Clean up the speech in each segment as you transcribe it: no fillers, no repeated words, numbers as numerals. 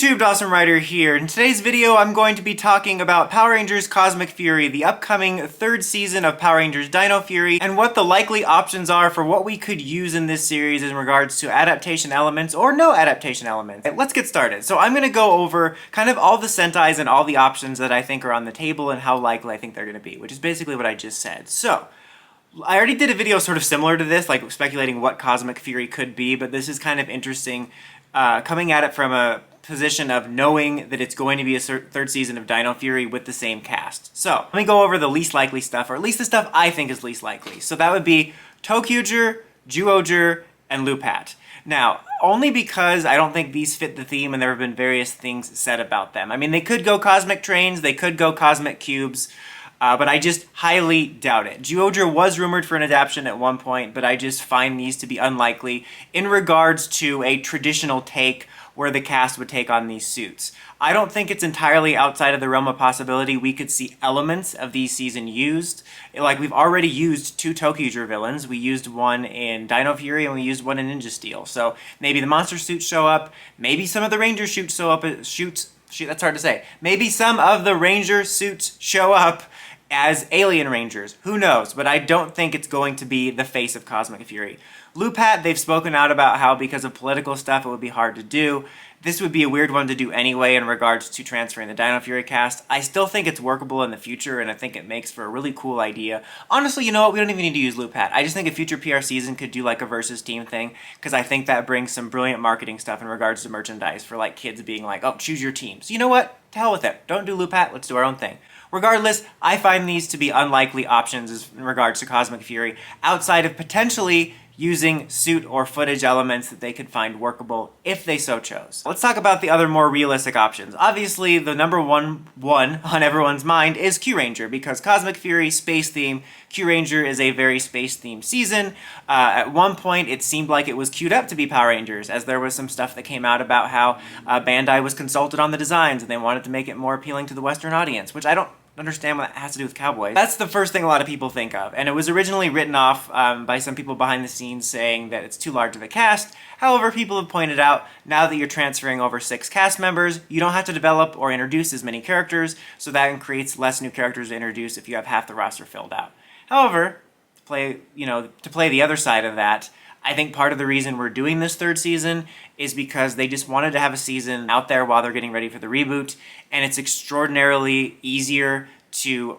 YouTube, Awesome Rider here. In today's video, I'm going to be talking about Power Rangers Cosmic Fury, the upcoming third season of Power Rangers Dino Fury, and what the likely options are for what we could use in this series in regards to adaptation elements or no adaptation elements. Let's get started. So I'm going to go over kind of all the Sentais and all the options that I think are on the table and how likely I think they're going to be, which is basically what I just said. So, I already did a video sort of similar to this, like speculating what Cosmic Fury could be, but this is kind of interesting, coming at it from a position of knowing that it's going to be a third season of Dino Fury with the same cast. So, let me go over the least likely stuff, or at least the stuff I think is least likely. So that would be Kyuranger, Ryusoulger, and Lupat. Now, only because I don't think these fit the theme and there have been various things said about them. I mean, they could go Cosmic Trains, they could go Cosmic Cubes, but I just highly doubt it. Ryusoulger was rumored for an adaptation at one point, but I just find these to be unlikely in regards to a traditional take where the cast would take on these suits. I don't think it's entirely outside of the realm of possibility we could see elements of these season used. Like, we've already used two Kyuranger villains. We used one in Dino Fury and we used one in Ninja Steel. So maybe the monster suits show up, maybe some of the Ranger suits show up, that's hard to say. Maybe some of the Ranger suits show up as alien Rangers. Who knows? But I don't think it's going to be the face of Cosmic Fury. Lupat, they've spoken out about how because of political stuff it would be hard to do. This would be a weird one to do anyway in regards to transferring the Dino Fury cast. I still think it's workable in the future, and I think it makes for a really cool idea. Honestly, you know what? We don't even need to use Lupat. I just think a future PR season could do like a versus team thing, because I think that brings some brilliant marketing stuff in regards to merchandise for like kids being like, oh, choose your team. So you know what? To hell with it. Don't do Lupat. Let's do our own thing. Regardless, I find these to be unlikely options in regards to Cosmic Fury, outside of potentially using suit or footage elements that they could find workable if they so chose. Let's talk about the other more realistic options. Obviously, the number one on everyone's mind is Kyuranger, because Cosmic Fury, space theme, Kyuranger is a very space-themed season. At one point, it seemed like it was queued up to be Power Rangers, as there was some stuff that came out about how Bandai was consulted on the designs and they wanted to make it more appealing to the Western audience, which I don't understand what that has to do with cowboys. That's the first thing a lot of people think of, and it was originally written off by some people behind the scenes saying that it's too large of a cast. However, people have pointed out, now that you're transferring over 6 cast members, you don't have to develop or introduce as many characters, so that creates less new characters to introduce if you have half the roster filled out. However, to play the other side of that, I think part of the reason we're doing this third season is because they just wanted to have a season out there while they're getting ready for the reboot, and it's extraordinarily easier to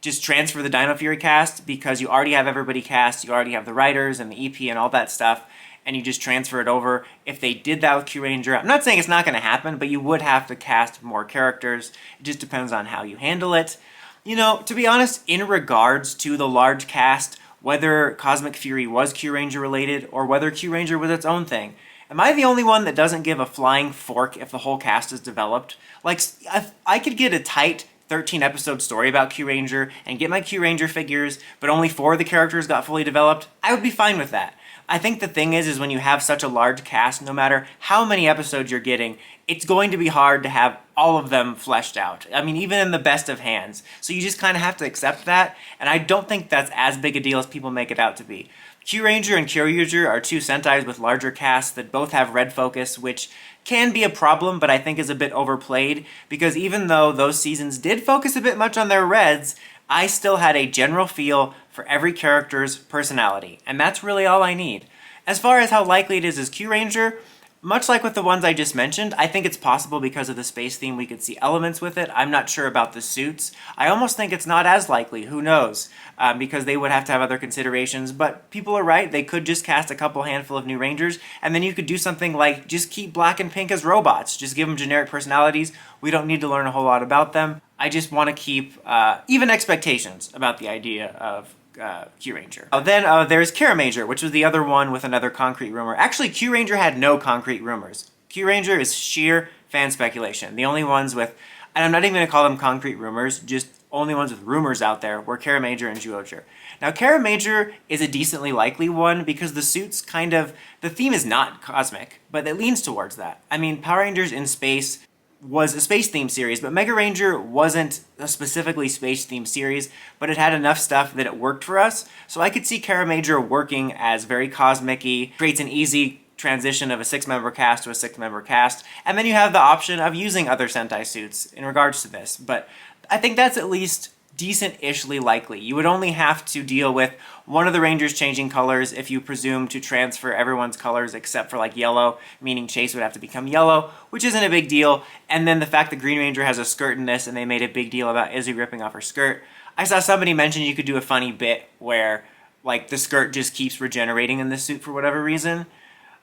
just transfer the Dino Fury cast because you already have everybody cast, you already have the writers and the EP and all that stuff, and you just transfer it over. If they did that with Kyuranger, I'm not saying it's not going to happen, but you would have to cast more characters. It just depends on how you handle it. You know, to be honest, in regards to the large cast, whether Cosmic Fury was Kyuranger related or whether Kyuranger was its own thing, am I the only one that doesn't give a flying fork if the whole cast is developed? Like, if I could get a tight 13-episode story about Kyuranger and get my Kyuranger figures, but only 4 of the characters got fully developed, I would be fine with that. I think the thing is when you have such a large cast, no matter how many episodes you're getting, it's going to be hard to have all of them fleshed out. I mean, even in the best of hands. So you just kind of have to accept that, and I don't think that's as big a deal as people make it out to be. Kyuranger and Kyuranger are 2 Sentais with larger casts that both have red focus, which can be a problem, but I think is a bit overplayed, because even though those seasons did focus a bit much on their reds, I still had a general feel for every character's personality, and that's really all I need. As far as how likely it is as Kyuranger, much like with the ones I just mentioned, I think it's possible because of the space theme we could see elements with it. I'm not sure about the suits. I almost think it's not as likely, who knows, because they would have to have other considerations, but people are right, they could just cast a couple handful of new Rangers, and then you could do something like just keep Black and Pink as robots, just give them generic personalities. We don't need to learn a whole lot about them. I just want to keep even expectations about the idea of Kyuranger. Then there's Kyuranger, which was the other one with another concrete rumor. Actually, Kyuranger had no concrete rumors. Kyuranger is sheer fan speculation. The only ones with, and I'm not even going to call them concrete rumors, just only ones with rumors out there were Kyuranger and Ryusoulger. Now, Kyuranger is a decently likely one because the suits the theme is not cosmic, but it leans towards that. I mean, Power Rangers in Space was a space-themed series, but Mega Ranger wasn't a specifically space-themed series, but it had enough stuff that it worked for us. So I could see Kyuranger working as very cosmic-y, creates an easy transition of a 6-member cast to a 6-member cast, and then you have the option of using other Sentai suits in regards to this. But I think that's at least decent-ishly likely. You would only have to deal with one of the Rangers changing colors if you presume to transfer everyone's colors except for like yellow, meaning Chase would have to become yellow, which isn't a big deal. And then the fact that Green Ranger has a skirt in this, and they made a big deal about Izzy ripping off her skirt. I saw somebody mention you could do a funny bit where like the skirt just keeps regenerating in this suit for whatever reason.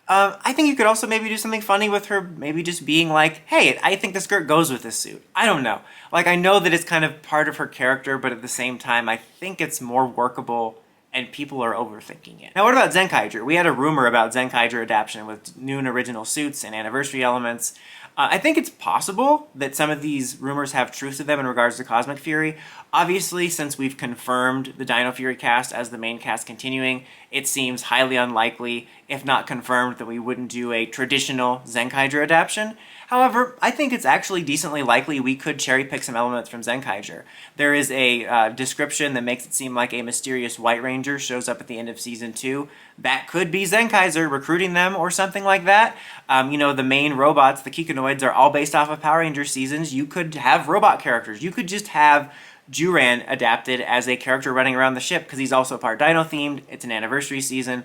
I think you could also maybe do something funny with her, maybe just being like, hey, I think the skirt goes with this suit. I don't know. Like, I know that it's kind of part of her character, but at the same time, I think it's more workable and people are overthinking it. Now, what about Zenkaiger? We had a rumor about Zenkaiger adaptation with new and original suits and anniversary elements. I think it's possible that some of these rumors have truth to them in regards to Cosmic Fury. Obviously, since we've confirmed the Dino Fury cast as the main cast continuing, it seems highly unlikely, if not confirmed, that we wouldn't do a traditional Zenkaiger adaptation. However, I think it's actually decently likely we could cherry pick some elements from Zenkaiger. There is a description that makes it seem like a mysterious White Ranger shows up at the end of Season 2. That could be Zenkaiger recruiting them or something like that. You know, the main robots, the Kikanoids, are all based off of Power Rangers seasons. You could have robot characters. You could just have Juran adapted as a character running around the ship because he's also part Dino themed. It's an anniversary season.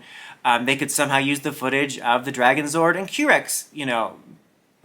They could somehow use the footage of the Dragon Zord and Q-Rex, you know,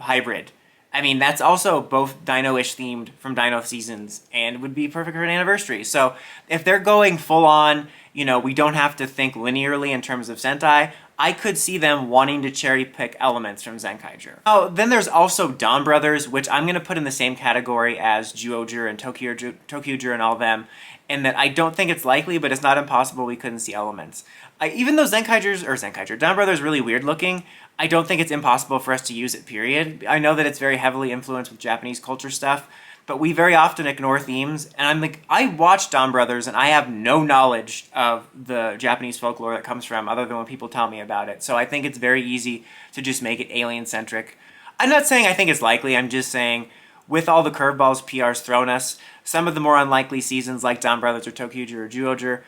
hybrid. I mean, that's also both Dino-ish themed from Dino seasons and would be perfect for an anniversary. So if they're going full on, you know, we don't have to think linearly in terms of Sentai, I could see them wanting to cherry pick elements from Zenkaiger. Oh, then there's also Dawn Brothers, which I'm going to put in the same category as Ryusoulger and Kyuranger and all them, in that I don't think it's likely, but it's not impossible we couldn't see elements. Even though Dawn Brothers is really weird looking, I don't think it's impossible for us to use it, period. I know that it's very heavily influenced with Japanese culture stuff, but we very often ignore themes, and I'm like, I watch Dawn Brothers, and I have no knowledge of the Japanese folklore that comes from, other than when people tell me about it. So I think it's very easy to just make it alien-centric. I'm not saying I think it's likely, I'm just saying, with all the curveballs PR's thrown us, some of the more unlikely seasons like Dawn Brothers or Kyuranger or Ryusoulger,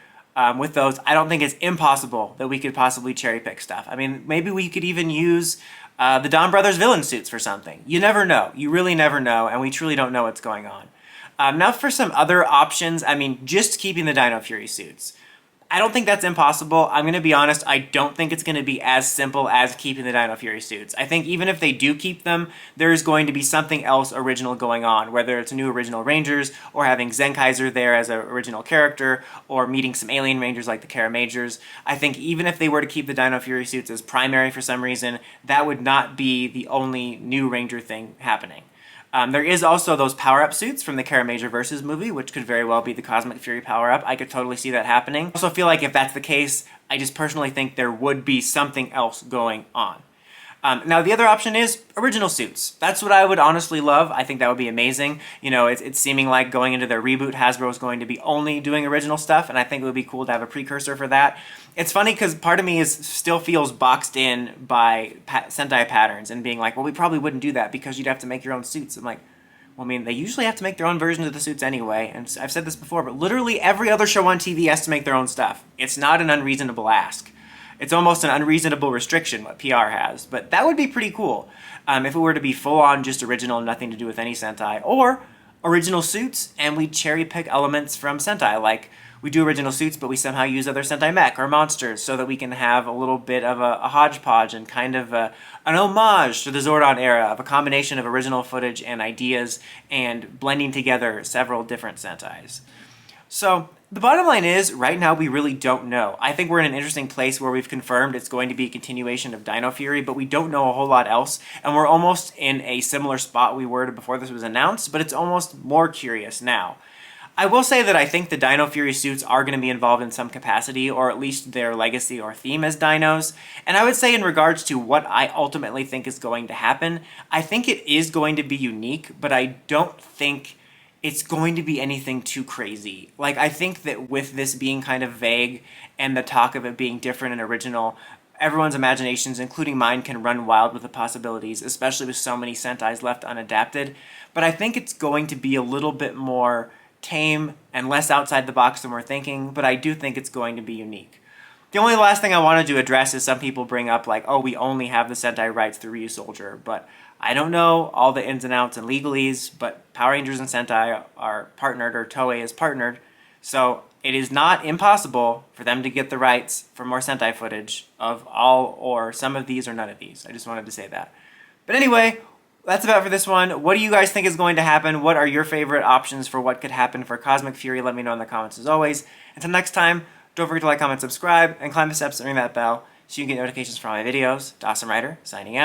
with those, I don't think it's impossible that we could possibly cherry pick stuff. I mean, maybe we could even use the Dawn Brothers villain suits for something. You never know. You really never know, and we truly don't know what's going on. Now for some other options, I mean, just keeping the Dino Fury suits. I don't think that's impossible. I'm going to be honest, I don't think it's going to be as simple as keeping the Dino Fury suits. I think even if they do keep them, there's going to be something else original going on, whether it's new original Rangers, or having Zenkaiger there as an original character, or meeting some alien Rangers like the Kyurangers. I think even if they were to keep the Dino Fury suits as primary for some reason, that would not be the only new Ranger thing happening. There is also those power-up suits from the Kyuranger Versus movie, which could very well be the Cosmic Fury power-up. I could totally see that happening. I also feel like if that's the case, I just personally think there would be something else going on. Now, the other option is original suits. That's what I would honestly love. I think that would be amazing. You know, it's seeming like going into their reboot, Hasbro is going to be only doing original stuff, and I think it would be cool to have a precursor for that. It's funny because part of me still feels boxed in by Sentai patterns and being like, well, we probably wouldn't do that because you'd have to make your own suits. I'm like, well, I mean, they usually have to make their own versions of the suits anyway, and I've said this before, but literally every other show on TV has to make their own stuff. It's not an unreasonable ask. It's almost an unreasonable restriction what PR has, but that would be pretty cool if it were to be full-on just original, nothing to do with any Sentai, or original suits and we cherry pick elements from Sentai, like we do original suits but we somehow use other Sentai mech or monsters so that we can have a little bit of a hodgepodge and kind of an homage to the Zordon era of a combination of original footage and ideas and blending together several different Sentais. So the bottom line is, right now we really don't know. I think we're in an interesting place where we've confirmed it's going to be a continuation of Dino Fury, but we don't know a whole lot else, and we're almost in a similar spot we were to before this was announced, but it's almost more curious now. I will say that I think the Dino Fury suits are going to be involved in some capacity, or at least their legacy or theme as dinos, and I would say in regards to what I ultimately think is going to happen, I think it is going to be unique, but I don't think it's going to be anything too crazy. Like, I think that with this being kind of vague and the talk of it being different and original, everyone's imaginations, including mine, can run wild with the possibilities, especially with so many Sentais left unadapted. But I think it's going to be a little bit more tame and less outside the box than we're thinking, but I do think it's going to be unique. The only last thing I wanted to address is some people bring up like, oh, we only have the Sentai rights through Ryusoulger, but I don't know all the ins and outs and legalese, but Power Rangers and Sentai are partnered, or Toei is partnered, so it is not impossible for them to get the rights for more Sentai footage of all or some of these or none of these. I just wanted to say that. But anyway, that's about for this one. What do you guys think is going to happen? What are your favorite options for what could happen for Cosmic Fury? Let me know in the comments as always. Until next time, don't forget to like, comment, subscribe, and climb the steps and ring that bell so you can get notifications for all my videos. Awesome Rider, signing out.